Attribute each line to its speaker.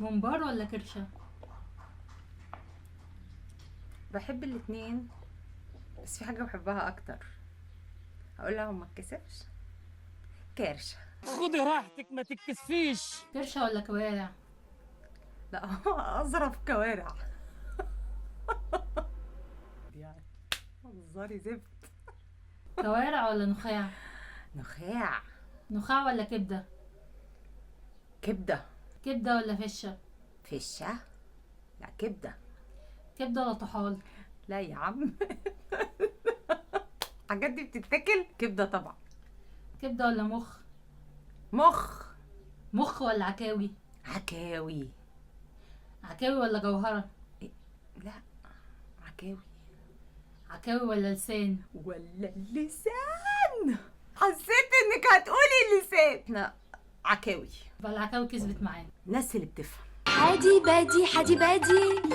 Speaker 1: ممبار ولا كرشه؟
Speaker 2: بحب الاتنين، بس في حاجة بحبها اكتر. هقول لها وما اتكسفش. كرشة.
Speaker 3: خدي راحتك ما تتكسفيش.
Speaker 1: كرشه ولا كوارع؟
Speaker 2: لا اظرف كوارع. يعني هزاري زفت.
Speaker 1: كوارع ولا نخاع؟
Speaker 2: نخاع.
Speaker 1: نخاع ولا كبده؟
Speaker 2: كبدة.
Speaker 1: كبده ولا فشه؟
Speaker 2: فشة. لا كبدة.
Speaker 1: كبده ولا طحال؟
Speaker 2: لا يا عم. الحاجات دي بتتاكل. كبدة طبعا.
Speaker 1: كبده ولا مخ؟
Speaker 2: مخ.
Speaker 1: مخ ولا عكاوي؟
Speaker 2: عكاوي.
Speaker 1: عكاوي ولا جوهره؟
Speaker 2: لا عكاوي.
Speaker 1: عكاوي ولا لسان؟
Speaker 2: ولا اللسان. حسيت انك هتقولي اللسان. لا عكاوي.
Speaker 1: يبقى العكاوي كسبت معانا.
Speaker 2: الناس اللي بتفهم.
Speaker 4: حادي بادي حادي بادي